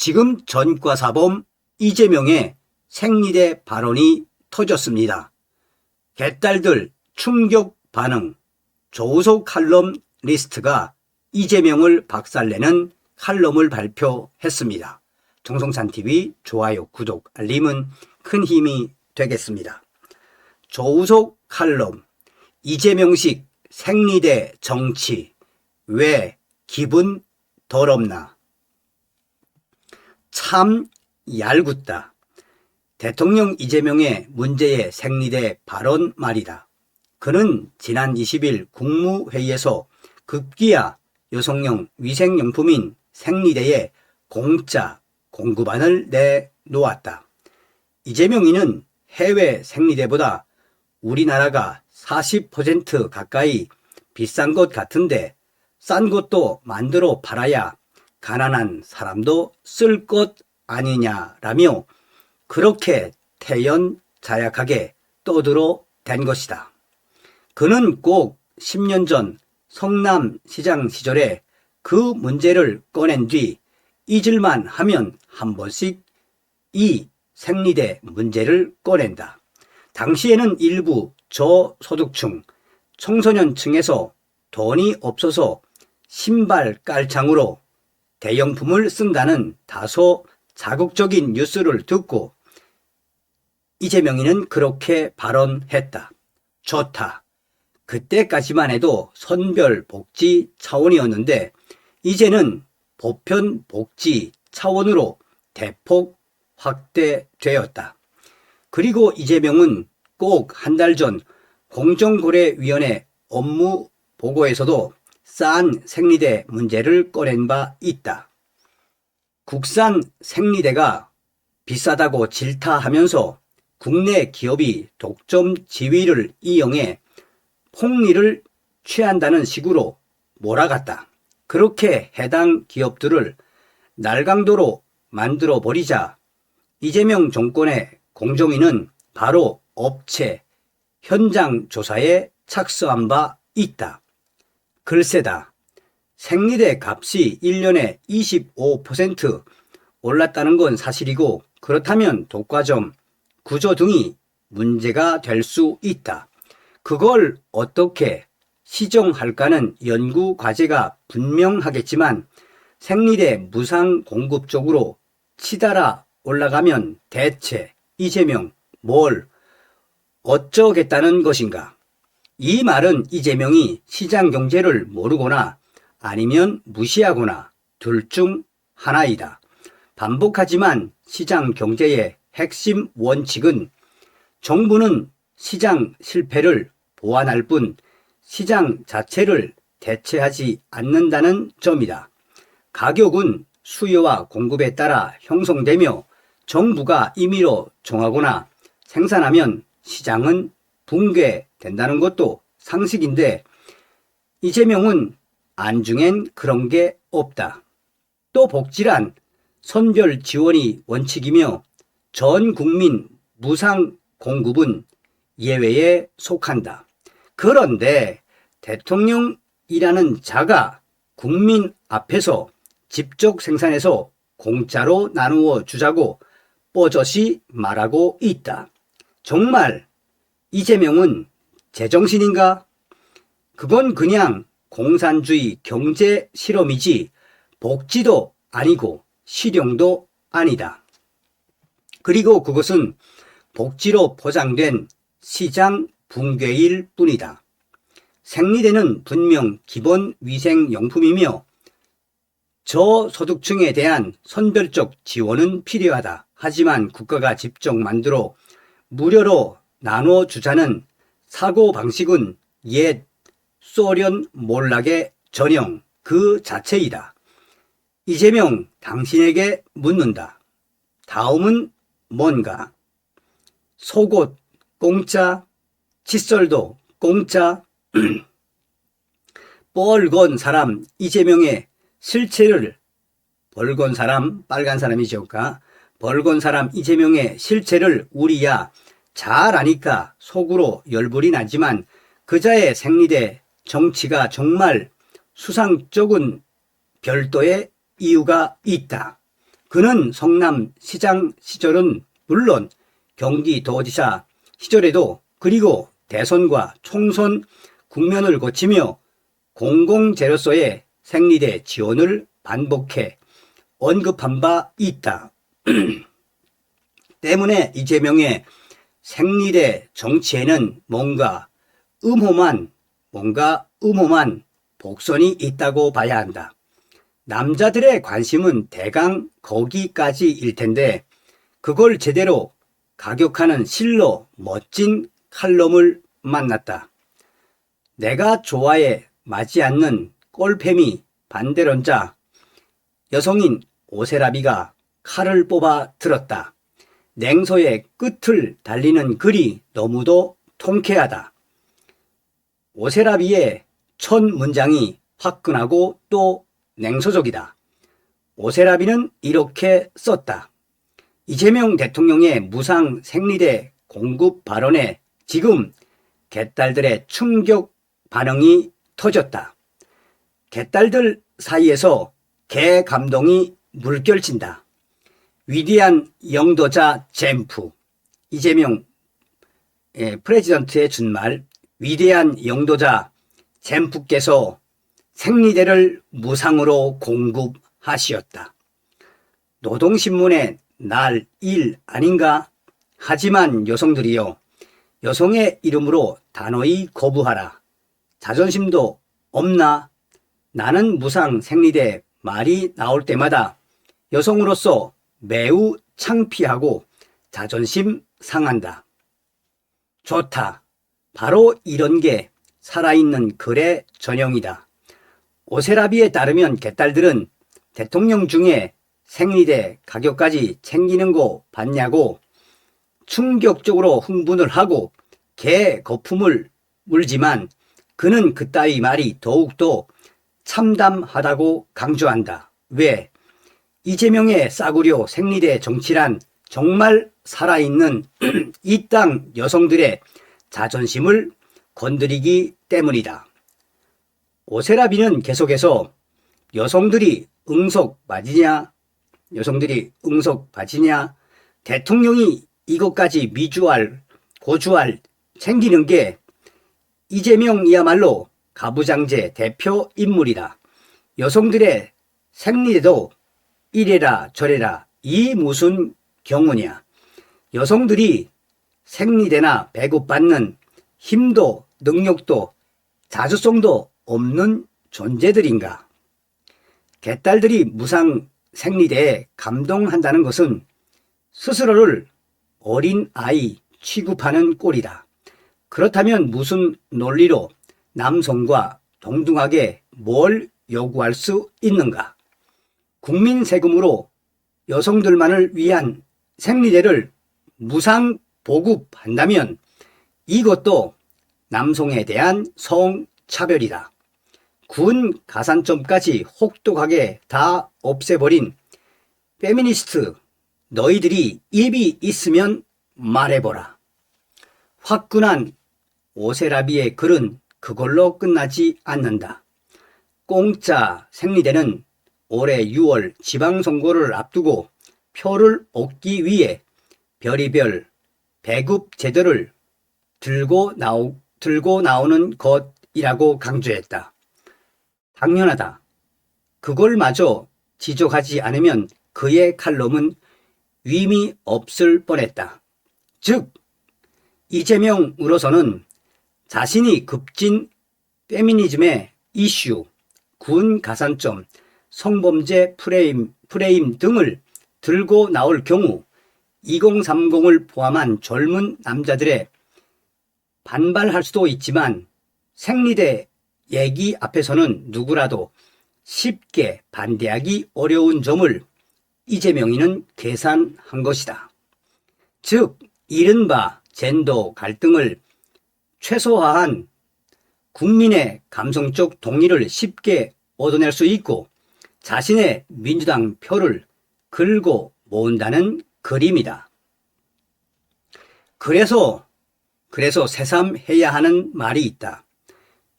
지금 전과사범 이재명의 생리대 발언이 터졌습니다. 개딸들 충격 반응. 조우석 칼럼 리스트가 이재명을 박살내는 칼럼을 발표했습니다. 정성찬TV 좋아요, 구독, 알림은 큰 힘이 되겠습니다. 조우석 칼럼. 이재명식 생리대 정치. 왜 기분 더럽나. 참 얄궂다. 대통령 이재명의 문제의 생리대 발언 말이다. 그는 지난 20일 국무회의에서 급기야 여성용 위생용품인 생리대의 공짜 공급안을 내놓았다. 이재명이는 해외 생리대보다 우리나라가 40% 가까이 비싼 것 같은데 싼 것도 만들어 팔아야 가난한 사람도 쓸 것 아니냐라며 그렇게 태연자약하게 떠들어 댄 것이다. 그는 꼭 10년 전 성남시장 시절에 그 문제를 꺼낸 뒤 잊을만 하면 한 번씩 이 생리대 문제를 꺼낸다. 당시에는 일부 저소득층, 청소년층에서 돈이 없어서 신발 깔창으로 대용품을 쓴다는 다소 자극적인 뉴스를 듣고 이재명이는 그렇게 발언했다. 좋다. 그때까지만 해도 선별복지 차원이었는데 이제는 보편복지 차원으로 대폭 확대되었다. 그리고 이재명은 꼭 한 달 전 공정거래위원회 업무 보고에서도 싼 생리대 문제를 꺼낸 바 있다. 국산 생리대가 비싸다고 질타하면서 국내 기업이 독점 지위를 이용해 폭리를 취한다는 식으로 몰아갔다. 그렇게 해당 기업들을 날강도로 만들어버리자 이재명 정권의 공정위는 바로 업체 현장 조사에 착수한 바 있다. 글쎄다. 생리대 값이 1년에 25% 올랐다는 건 사실이고 그렇다면 독과점, 구조 등이 문제가 될 수 있다. 그걸 어떻게 시정할까는 연구 과제가 분명하겠지만 생리대 무상 공급 쪽으로 치달아 올라가면 대체 이재명 뭘 어쩌겠다는 것인가? 이 말은 이재명이 시장 경제를 모르거나 아니면 무시하거나 둘 중 하나이다. 반복하지만 시장 경제의 핵심 원칙은 정부는 시장 실패를 보완할 뿐 시장 자체를 대체하지 않는다는 점이다. 가격은 수요와 공급에 따라 형성되며 정부가 임의로 정하거나 생산하면 시장은 붕괴된다는 것도 상식인데 이재명은 안중엔 그런 게 없다. 또 복지란 선별 지원이 원칙이며 전 국민 무상 공급은 예외에 속한다. 그런데 대통령이라는 자가 국민 앞에서 직접 생산해서 공짜로 나누어 주자고 뽀젓이 말하고 있다. 정말 이재명은 제정신인가? 그건 그냥 공산주의 경제 실험이지 복지도 아니고 실용도 아니다. 그리고 그것은 복지로 포장된 시장 붕괴일 뿐이다. 생리대는 분명 기본 위생용품이며 저소득층에 대한 선별적 지원은 필요하다. 하지만 국가가 직접 만들어 무료로 나눠주자는 사고방식은 옛 소련 몰락의 전형 그 자체이다. 이재명, 당신에게 묻는다. 다음은 뭔가? 속옷 공짜, 칫솔도 공짜. 뻘건 사람 이재명의 실체를 벌건 사람 빨간 사람이죠. 벌건 사람 이재명의 실체를 우리야 잘 아니까 속으로 열불이 나지만 그자의 생리대 정치가 정말 수상쩍은 별도의 이유가 있다. 그는 성남시장 시절은 물론 경기도지사 시절에도 그리고 대선과 총선 국면을 거치며 공공재료소의 생리대 지원을 반복해 언급한 바 있다. 때문에 이재명의 생리대 정치에는 뭔가 음험한 복선이 있다고 봐야 한다. 남자들의 관심은 대강 거기까지일 텐데 그걸 제대로 가격하는 실로 멋진 칼럼을 만났다. 내가 좋아해 맞지 않는 꼴패미 반대론자 여성인 오세라비가 칼을 뽑아 들었다. 냉소의 끝을 달리는 글이 너무도 통쾌하다. 오세라비의 첫 문장이 화끈하고 또 냉소적이다. 오세라비는 이렇게 썼다. 이재명 대통령의 무상 생리대 공급 발언에 지금 개딸들의 충격 반응이 터졌다. 개딸들 사이에서 개 감동이 물결친다. 위대한 영도자 젠프, 이재명 프레지던트의 준말, 위대한 영도자 젠프께서 생리대를 무상으로 공급하시었다. 노동신문의 날 1 아닌가? 하지만 여성들이여, 여성의 이름으로 단호히 거부하라. 자존심도 없나? 나는 무상 생리대 말이 나올 때마다 여성으로서 매우 창피하고 자존심 상한다. 좋다. 바로 이런 게 살아있는 글의 전형이다. 오세라비에 따르면 개딸들은 대통령 중에 생리대 가격까지 챙기는 거 봤냐고 충격적으로 흥분을 하고 개 거품을 물지만 그는 그따위 말이 더욱더 참담하다고 강조한다. 왜? 이재명의 싸구려 생리대 정치란 정말 살아있는 이 땅 여성들의 자존심을 건드리기 때문이다. 오세라비는 계속해서 여성들이 응석받으냐? 대통령이 이것까지 미주알, 고주알 챙기는 게 이재명이야말로 가부장제 대표 인물이다. 여성들의 생리대도 이래라 저래라 이 무슨 경우냐. 여성들이 생리대나 배급받는 힘도 능력도 자주성도 없는 존재들인가. 개딸들이 무상 생리대에 감동한다는 것은 스스로를 어린 아이 취급하는 꼴이다. 그렇다면 무슨 논리로 남성과 동등하게 뭘 요구할 수 있는가? 국민 세금으로 여성들만을 위한 생리대를 무상 보급한다면 이것도 남성에 대한 성차별이다. 군 가산점까지 혹독하게 다 없애버린 페미니스트 너희들이 입이 있으면 말해보라. 화끈한 오세라비의 글은 그걸로 끝나지 않는다. 공짜 생리대는 올해 6월 지방선거를 앞두고 표를 얻기 위해 별의별 배급 제도를 들고 나오는 것이라고 강조했다. 당연하다. 그걸마저 지적하지 않으면 그의 칼럼은 의미 없을 뻔했다. 즉, 이재명으로서는 자신이 급진 페미니즘의 이슈, 군 가산점, 성범죄 프레임 등을 들고 나올 경우 2030을 포함한 젊은 남자들의 반발할 수도 있지만 생리대 얘기 앞에서는 누구라도 쉽게 반대하기 어려운 점을 이재명이는 계산한 것이다. 즉, 이른바 젠더 갈등을 최소화한 국민의 감성적 동의를 쉽게 얻어낼 수 있고 자신의 민주당 표를 긁고 모은다는 그림이다. 그래서 새삼해야 하는 말이 있다.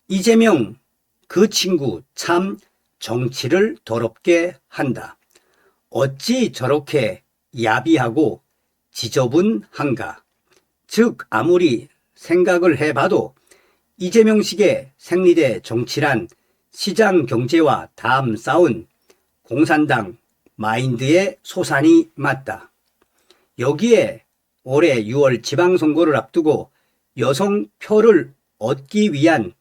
이재명 그 친구 참 정치를 더럽게 한다. 어찌 저렇게 야비하고 지저분한가. 즉 아무리 생각을 해봐도 이재명식의 생리대 정치란 시장 경제와 담 싸운 공산당 마인드의 소산이 맞다. 여기에 올해 6월 지방선거를 앞두고 여성 표를 얻기 위한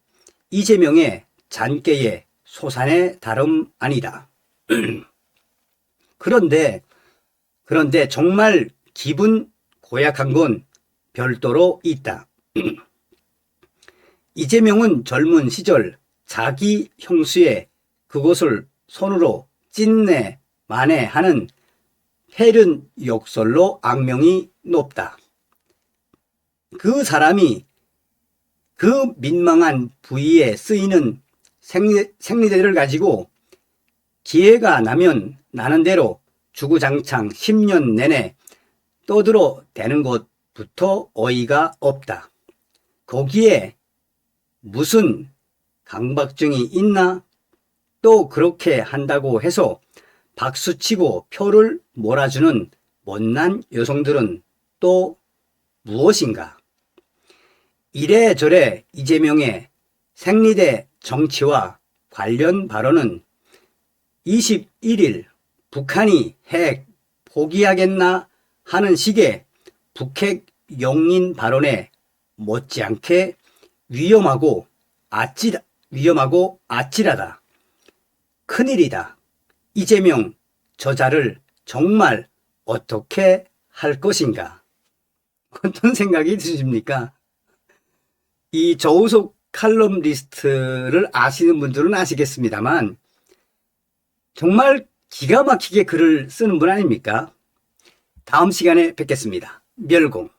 이재명의 잔꾀의 소산의 다름 아니다. 그런데 정말 기분 고약한 건 별도로 있다. 이재명은 젊은 시절 자기 형수의 그것을 손으로 찐내 만회하는 헬은 욕설로 악명이 높다. 그 사람이 그 민망한 부위에 쓰이는 생리대를 가지고 기회가 나면 나는 대로 주구장창 10년 내내 떠들어 대는 것부터 어이가 없다. 거기에 무슨 강박증이 있나? 또 그렇게 한다고 해서 박수치고 표를 몰아주는 못난 여성들은 또 무엇인가? 이래저래 이재명의 생리대 정치와 관련 발언은 21일 북한이 핵 포기하겠나 하는 식의 북핵 용인 발언에 못지않게 위험하고 아찔하다. 큰일이다. 이재명 저자를 정말 어떻게 할 것인가? 어떤 생각이 드십니까? 이 조우석 칼럼니스트를 아시는 분들은 아시겠습니다만 정말 기가 막히게 글을 쓰는 분 아닙니까? 다음 시간에 뵙겠습니다. 멸공.